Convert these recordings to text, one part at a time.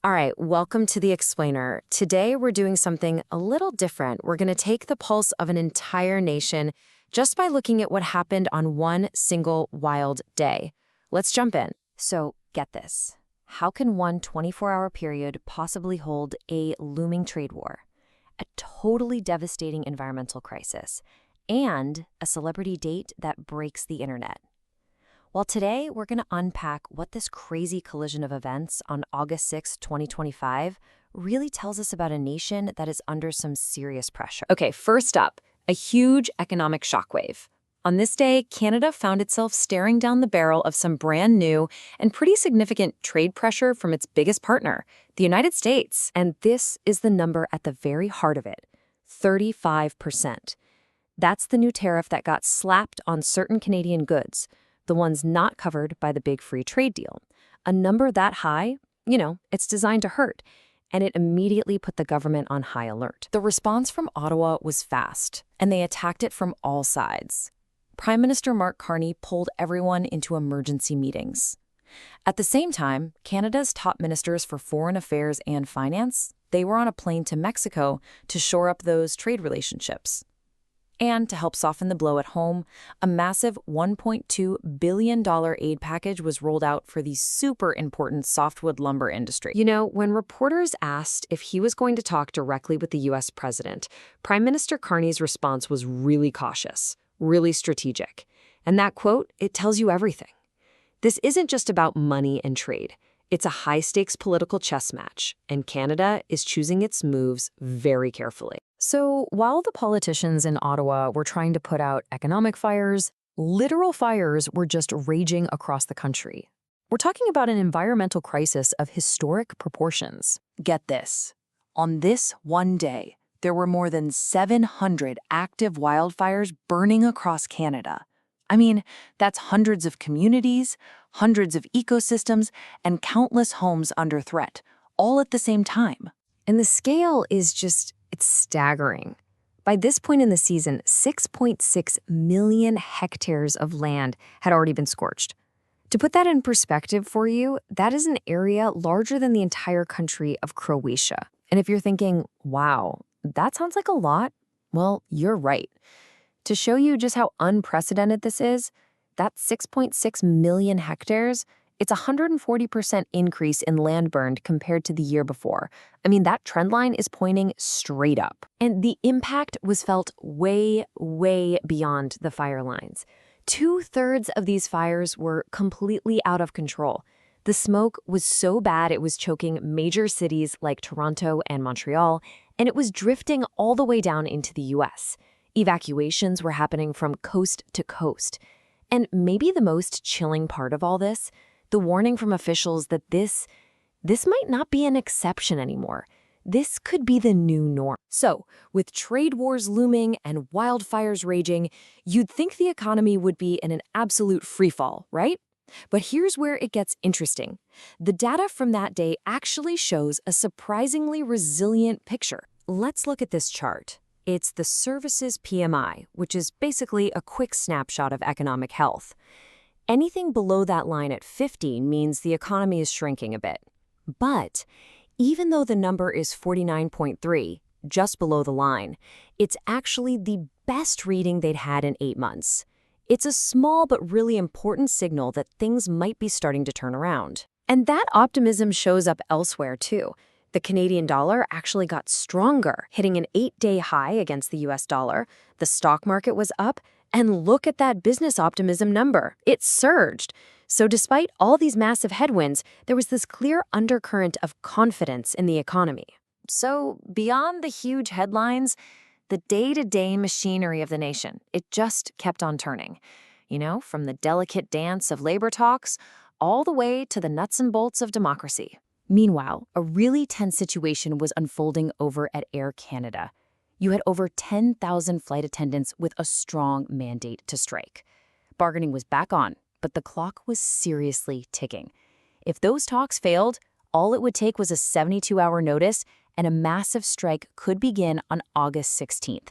All right, welcome to The Explainer. Today we're doing something a little different. We're going to take the pulse of an entire nation just by looking at what happened on one single wild day. Let's jump in. So, get this. How can one 24-hour period possibly hold a looming trade war, a totally devastating environmental crisis, and a celebrity date that breaks the internet? Well, today we're going to unpack what this crazy collision of events on August 6, 2025 really tells us about a nation that is under some serious pressure. Okay, first up, a huge economic shockwave. On this day, Canada found itself staring down the barrel of some brand new and pretty significant trade pressure from its biggest partner, the United States. And this is the number at the very heart of it, 35%. That's the new tariff that got slapped on certain Canadian goods, the ones not covered by the big free trade deal. A number that high, it's designed to hurt, and it immediately put the government on high alert. The response from Ottawa was fast, and they attacked it from all sides. Prime Minister Mark Carney pulled everyone into emergency meetings. At the same time, Canada's top ministers for foreign affairs and finance, they were on a plane to Mexico to shore up those trade relationships. And to help soften the blow at home, a massive $1.2 billion aid package was rolled out for the super important softwood lumber industry. When reporters asked if he was going to talk directly with the U.S. president, Prime Minister Carney's response was really cautious, really strategic. And that quote, it tells you everything. This isn't just about money and trade. It's a high-stakes political chess match, and Canada is choosing its moves very carefully. So while the politicians in Ottawa were trying to put out economic fires, literal fires were just raging across the country. We're talking about an environmental crisis of historic proportions. Get this. On this one day, there were more than 700 active wildfires burning across Canada. I mean, that's hundreds of communities, hundreds of ecosystems, and countless homes under threat, all at the same time. And the scale is it's staggering. By this point in the season, 6.6 million hectares of land had already been scorched. To put that in perspective for you, that is an area larger than the entire country of Croatia. And if you're thinking, wow, that sounds like a lot, well, you're right. To show you just how unprecedented this is, that 6.6 million hectares, it's a 140% increase in land burned compared to the year before. I mean, that trend line is pointing straight up. And the impact was felt way, way beyond the fire lines. 2/3 of these fires were completely out of control. The smoke was so bad it was choking major cities like Toronto and Montreal, and it was drifting all the way down into the U.S. Evacuations were happening from coast to coast. And maybe the most chilling part of all this, the warning from officials that this might not be an exception anymore. This could be the new norm. So, with trade wars looming and wildfires raging, you'd think the economy would be in an absolute freefall, right? But here's where it gets interesting. The data from that day actually shows a surprisingly resilient picture. Let's look at this chart. It's the Services PMI, which is basically a quick snapshot of economic health. Anything below that line at 50 means the economy is shrinking a bit. But even though the number is 49.3, just below the line, it's actually the best reading they'd had in 8 months. It's a small but really important signal that things might be starting to turn around. And that optimism shows up elsewhere, too. The Canadian dollar actually got stronger, hitting an 8-day high against the US dollar. The stock market was up, and look at that business optimism number. It surged. So despite all these massive headwinds, there was this clear undercurrent of confidence in the economy. So beyond the huge headlines, the day-to-day machinery of the nation, it just kept on turning. From the delicate dance of labor talks all the way to the nuts and bolts of democracy. Meanwhile, a really tense situation was unfolding over at Air Canada. You had over 10,000 flight attendants with a strong mandate to strike. Bargaining was back on, but the clock was seriously ticking. If those talks failed, all it would take was a 72-hour notice, and a massive strike could begin on August 16th.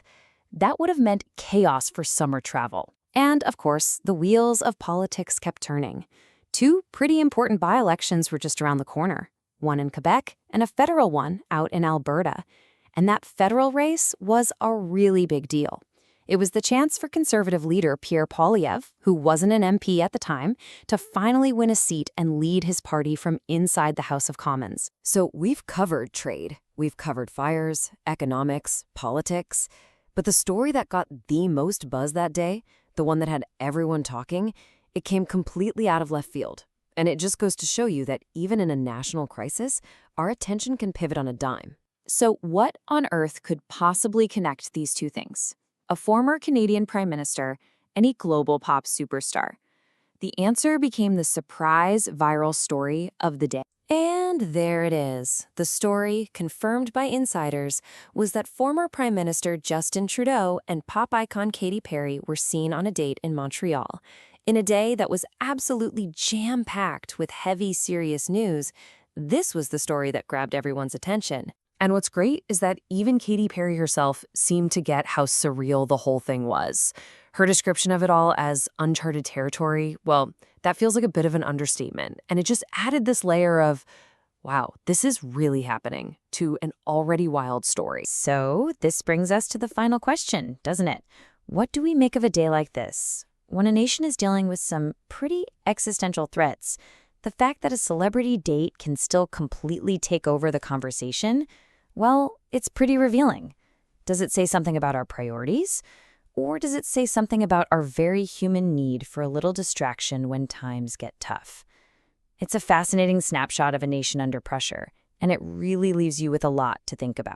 That would have meant chaos for summer travel. And, of course, the wheels of politics kept turning. 2 pretty important by-elections were just around the corner, one in Quebec and a federal one out in Alberta. And that federal race was a really big deal. It was the chance for Conservative leader Pierre Poilievre, who wasn't an MP at the time, to finally win a seat and lead his party from inside the House of Commons. So we've covered trade, we've covered fires, economics, politics, but the story that got the most buzz that day, the one that had everyone talking, it came completely out of left field. And it just goes to show you that even in a national crisis, our attention can pivot on a dime. So what on earth could possibly connect these two things? A former Canadian Prime Minister and a global pop superstar. The answer became the surprise viral story of the day. And there it is. The story, confirmed by insiders, was that former Prime Minister Justin Trudeau and pop icon Katy Perry were seen on a date in Montreal. In a day that was absolutely jam-packed with heavy, serious news, this was the story that grabbed everyone's attention. And what's great is that even Katy Perry herself seemed to get how surreal the whole thing was. Her description of it all as uncharted territory, well, that feels like a bit of an understatement. And it just added this layer of, wow, this is really happening, to an already wild story. So this brings us to the final question, doesn't it? What do we make of a day like this? When a nation is dealing with some pretty existential threats, the fact that a celebrity date can still completely take over the conversation, well, it's pretty revealing. Does it say something about our priorities? Or does it say something about our very human need for a little distraction when times get tough? It's a fascinating snapshot of a nation under pressure, and it really leaves you with a lot to think about.